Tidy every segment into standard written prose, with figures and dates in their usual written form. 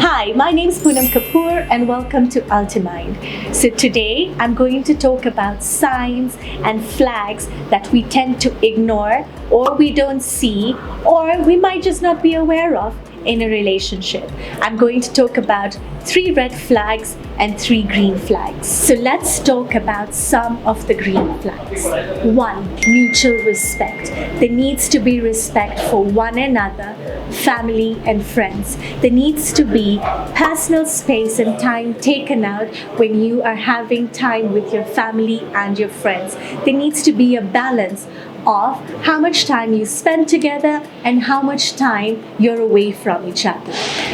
Hi, my name is Poonam Kapoor and welcome to Ultimind. So today I'm going to talk about signs and flags that we tend to ignore or we don't see or we might just not be aware of in a relationship. I'm going to talk about 3 red flags and 3 green flags. So let's talk about some of the green flags. 1. Mutual respect. There needs to be respect for one another, family and friends. There needs to be personal space and time taken out when you are having time with your family and your friends. There needs to be a balance of how much time you spend together and how much time you're away from each other.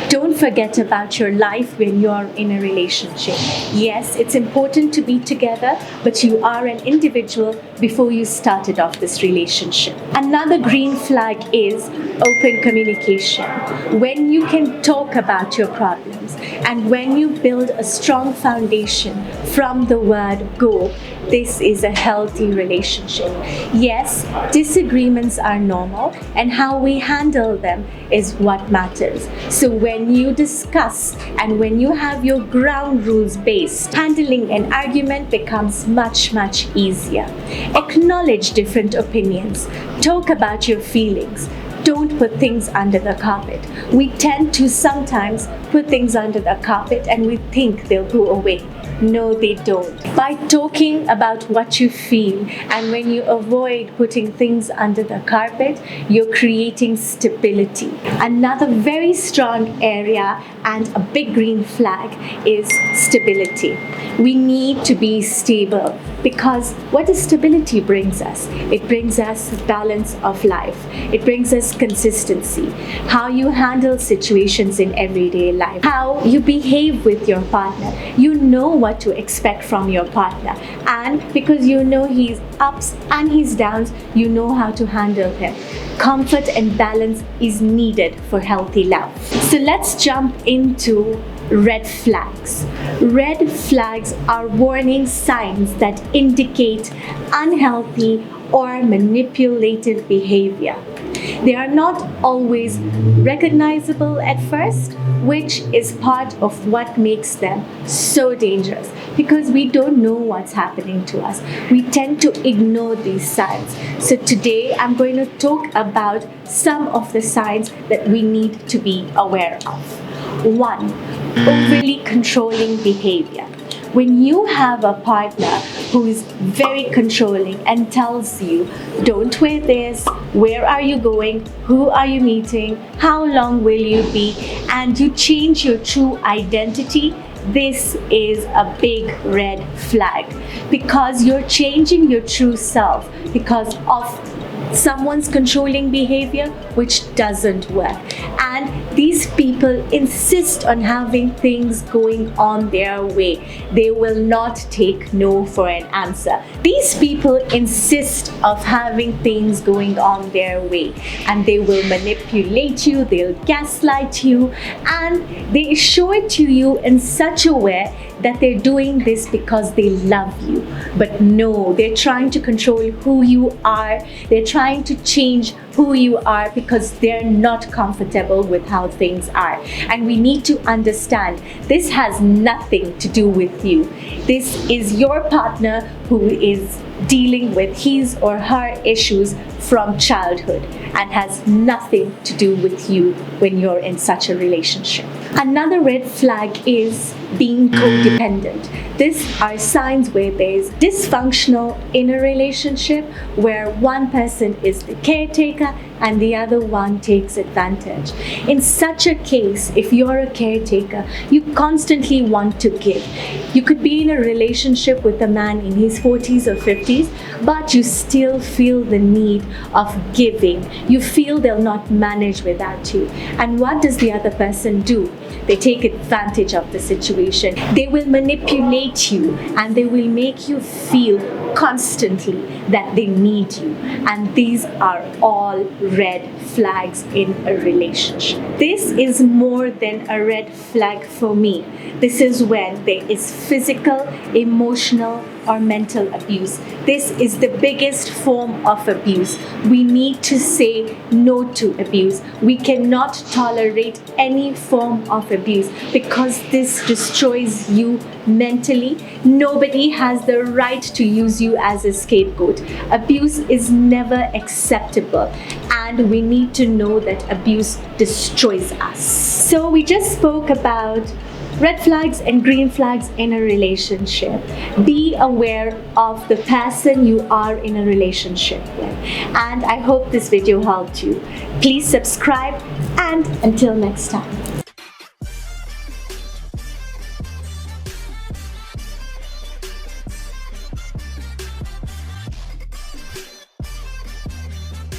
Don't forget about your life when you're in a relationship. Yes, it's important to be together, but you are an individual before you started off this relationship. Another green flag is open communication. When you can talk about your problems and when you build a strong foundation from the word go, this is a healthy relationship. Yes, disagreements are normal and how we handle them is what matters. So when you discuss and when you have your ground rules based, handling an argument becomes much easier. Acknowledge different opinions. Talk about your feelings. Don't put things under the carpet. We tend to sometimes put things under the carpet and we think they'll go away. No, they don't. By talking about what you feel and when you avoid putting things under the carpet, you're creating stability. Another very strong area and a big green flag is stability. We need to be stable because what does stability brings us? It brings us balance of life. It brings us consistency. How you handle situations in everyday life. How you behave with your partner. You know what to expect from your partner, and because you know his ups and his downs, you know how to handle him. Comfort and balance is needed for healthy love. So let's jump into red flags. Red flags are warning signs that indicate unhealthy or manipulative behavior. They are not always recognizable at first, which is part of what makes them so dangerous because we don't know what's happening to us. We tend to ignore these signs. So today I'm going to talk about some of the signs that we need to be aware of. 1. Overly controlling behavior. When you have a partner who is very controlling and tells you, don't wear this, where are you going, who are you meeting, how long will you be, and you change your true identity, this is a big red flag because you're changing your true self because of someone's controlling behavior, which doesn't work. And these people insist on having things going on their way. They will not take no for an answer. These people insist of having things going on their way, and they will manipulate you, they'll gaslight you, and they show it to you in such a way that they're doing this because they love you. But no, they're trying to control who you are. They're trying to change who you are because they're not comfortable with how things are. And we need to understand this has nothing to do with you. This is your partner who is dealing with his or her issues from childhood and has nothing to do with you when you're in such a relationship. Another red flag is being codependent. These are signs where there's dysfunctional in a relationship where one person is the caretaker and the other one takes advantage. In such a case, if you're a caretaker, you constantly want to give. You could be in a relationship with a man in his 40s or 50s, but you still feel the need of giving. You feel they'll not manage without you. And what does the other person do? They take advantage of the situation. They will manipulate you and they will make you feel constantly that they need you. And these are all red flags in a relationship. This is more than a red flag for me. This is when there is physical, emotional, or mental abuse. This is the biggest form of abuse. We need to say no to abuse. We cannot tolerate any form of abuse because this destroys you mentally. Nobody has the right to use you as a scapegoat. Abuse is never acceptable, and we need to know that abuse destroys us. So we just spoke about red flags and green flags in a relationship. Be aware of the person you are in a relationship with. And I hope this video helped you. Please subscribe, and until next time.